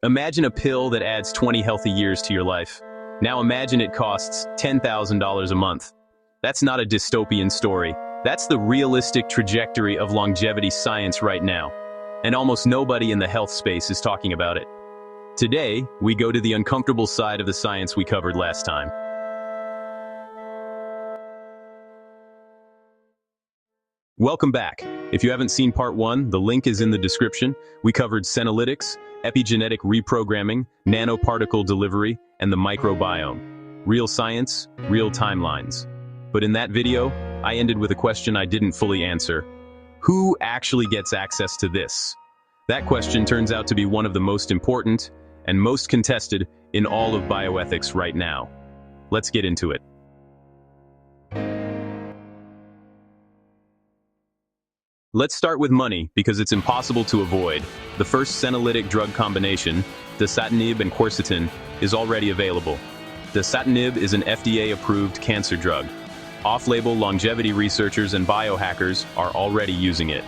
Imagine a pill that adds 20 healthy years to your life. Now imagine it costs $10,000 a month. That's not a dystopian story. That's the realistic trajectory of longevity science right now. And almost nobody in the health space is talking about it. Today, we go to the uncomfortable side of the science we covered last time. Welcome back. If you haven't seen part 1, the link is in the description. We covered senolytics, epigenetic reprogramming, nanoparticle delivery, and the microbiome. Real science, real timelines. But in that video, I ended with a question I didn't fully answer. Who actually gets access to this? That question turns out to be one of the most important and most contested in all of bioethics right now. Let's get into it. Let's start with money, because it's impossible to avoid. The first senolytic drug combination, dasatinib and quercetin, is already available. Dasatinib is an FDA-approved cancer drug. Off-label longevity researchers and biohackers are already using it.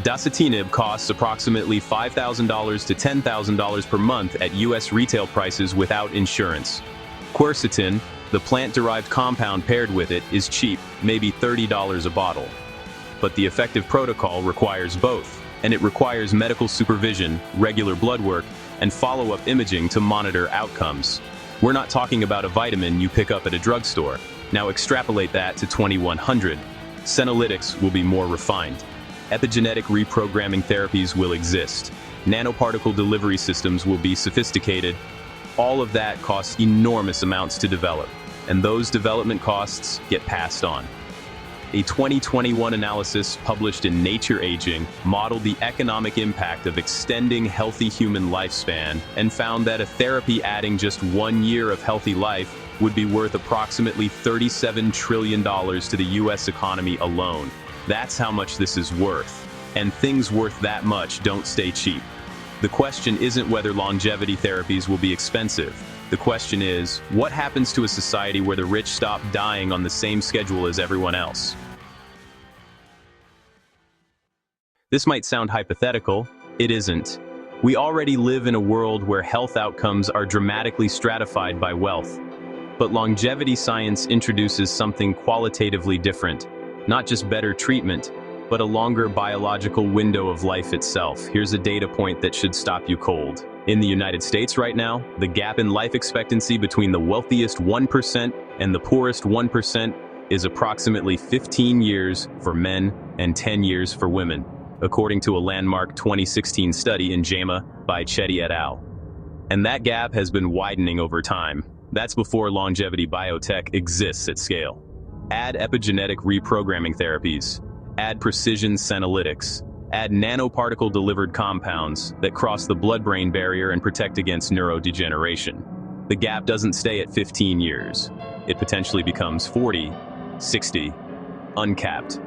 Dasatinib costs approximately $5,000 to $10,000 per month at US retail prices without insurance. Quercetin, the plant-derived compound paired with it, is cheap, maybe $30 a bottle. But the effective protocol requires both, and it requires medical supervision, regular blood work, and follow-up imaging to monitor outcomes. We're not talking about a vitamin you pick up at a drugstore. Now extrapolate that to 2100. Senolytics will be more refined. Epigenetic reprogramming therapies will exist. Nanoparticle delivery systems will be sophisticated. All of that costs enormous amounts to develop, and those development costs get passed on. A 2021 analysis published in Nature Aging modeled the economic impact of extending healthy human lifespan and found that a therapy adding just 1 year of healthy life would be worth approximately $37 trillion to the US economy alone. That's how much this is worth. And things worth that much don't stay cheap. The question isn't whether longevity therapies will be expensive. The question is, what happens to a society where the rich stop dying on the same schedule as everyone else? This might sound hypothetical. It isn't. We already live in a world where health outcomes are dramatically stratified by wealth. But longevity science introduces something qualitatively different. Not just better treatment, but a longer biological window of life itself. Here's a data point that should stop you cold. In the United States right now, the gap in life expectancy between the wealthiest 1% and the poorest 1% is approximately 15 years for men and 10 years for women, according to a landmark 2016 study in JAMA by Chetty et al. And that gap has been widening over time. That's before longevity biotech exists at scale. Add epigenetic reprogramming therapies, add precision senolytics, add nanoparticle-delivered compounds that cross the blood-brain barrier and protect against neurodegeneration. The gap doesn't stay at 15 years. It potentially becomes 40, 60, uncapped.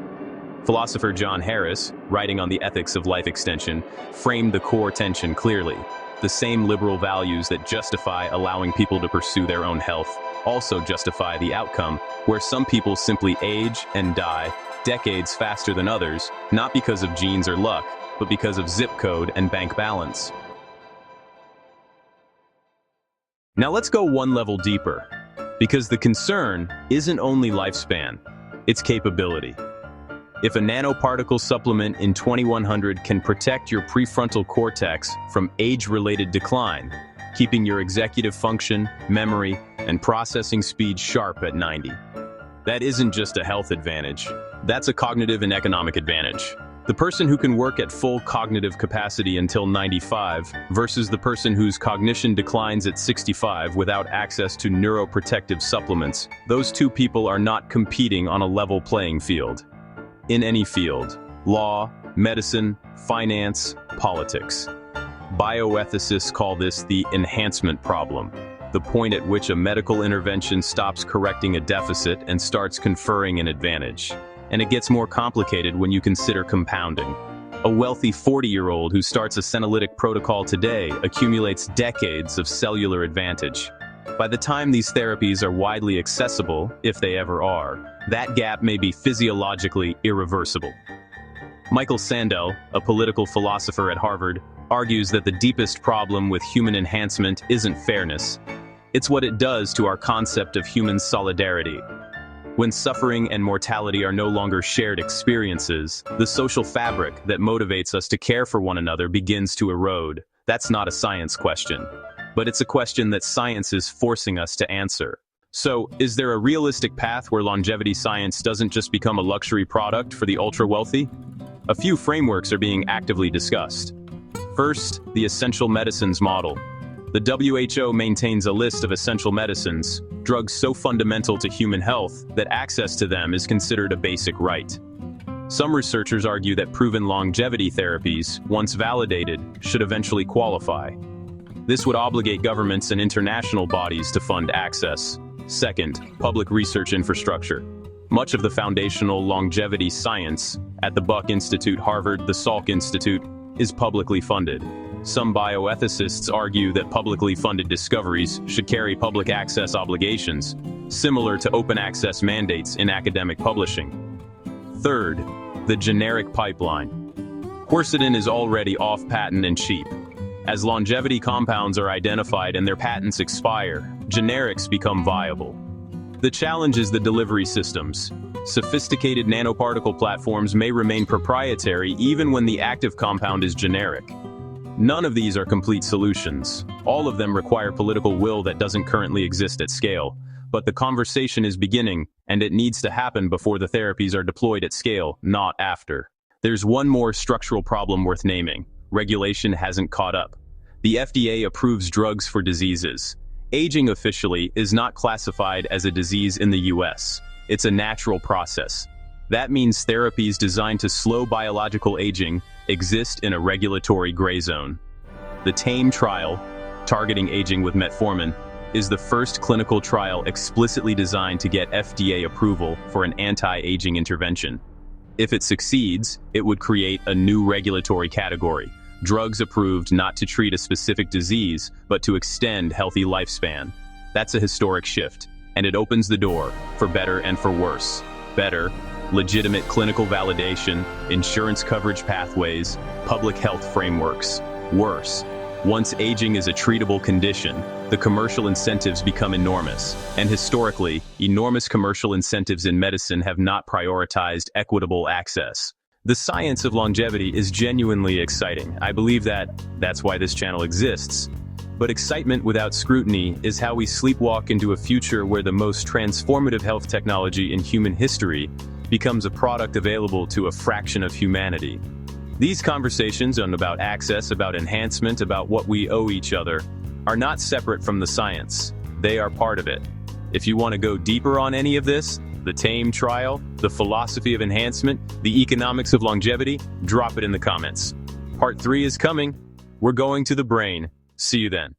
Philosopher John Harris, writing on the ethics of life extension, framed the core tension clearly. The same liberal values that justify allowing people to pursue their own health also justify the outcome where some people simply age and die decades faster than others, not because of genes or luck, but because of zip code and bank balance. Now let's go one level deeper, because the concern isn't only lifespan, it's capability. If a nanoparticle supplement in 2100 can protect your prefrontal cortex from age-related decline, keeping your executive function, memory, and processing speed sharp at 90, that isn't just a health advantage. That's a cognitive and economic advantage. The person who can work at full cognitive capacity until 95 versus the person whose cognition declines at 65 without access to neuroprotective supplements, those two people are not competing on a level playing field. In any field, law, medicine, finance, politics. Bioethicists call this the enhancement problem, the point at which a medical intervention stops correcting a deficit and starts conferring an advantage. And it gets more complicated when you consider compounding. A wealthy 40-year-old who starts a senolytic protocol today accumulates decades of cellular advantage. By the time these therapies are widely accessible, if they ever are, that gap may be physiologically irreversible. Michael Sandel, a political philosopher at Harvard, argues that the deepest problem with human enhancement isn't fairness. It's what it does to our concept of human solidarity. When suffering and mortality are no longer shared experiences, the social fabric that motivates us to care for one another begins to erode. That's not a science question, but it's a question that science is forcing us to answer. So, is there a realistic path where longevity science doesn't just become a luxury product for the ultra-wealthy? A few frameworks are being actively discussed. First, the essential medicines model. The WHO maintains a list of essential medicines, drugs so fundamental to human health that access to them is considered a basic right. Some researchers argue that proven longevity therapies, once validated, should eventually qualify. This would obligate governments and international bodies to fund access. Second, public research infrastructure. Much of the foundational longevity science at the Buck Institute, Harvard, the Salk Institute, is publicly funded. Some bioethicists argue that publicly funded discoveries should carry public access obligations, similar to open access mandates in academic publishing. Third, the generic pipeline. Quercetin is already off-patent and cheap. As longevity compounds are identified and their patents expire, generics become viable. The challenge is the delivery systems. Sophisticated nanoparticle platforms may remain proprietary even when the active compound is generic. None of these are complete solutions. All of them require political will that doesn't currently exist at scale. But the conversation is beginning, and it needs to happen before the therapies are deployed at scale, not after. There's one more structural problem worth naming. Regulation hasn't caught up. The FDA approves drugs for diseases. Aging officially is not classified as a disease in the US. It's a natural process. That means therapies designed to slow biological aging exist in a regulatory gray zone. The TAME trial, targeting aging with metformin, is the first clinical trial explicitly designed to get FDA approval for an anti-aging intervention. If it succeeds, it would create a new regulatory category, drugs approved not to treat a specific disease, but to extend healthy lifespan. That's a historic shift, and it opens the door, for better and for worse. Better, legitimate clinical validation, insurance coverage pathways, public health frameworks. Worse, once aging is a treatable condition, the commercial incentives become enormous. And historically, enormous commercial incentives in medicine have not prioritized equitable access. The science of longevity is genuinely exciting. I believe that's why this channel exists. But excitement without scrutiny is how we sleepwalk into a future where the most transformative health technology in human history becomes a product available to a fraction of humanity. These conversations about access, about enhancement, about what we owe each other, are not separate from the science. They are part of it. If you want to go deeper on any of this, the TAME trial, the philosophy of enhancement, the economics of longevity, drop it in the comments. Part 3 is coming. We're going to the brain. See you then.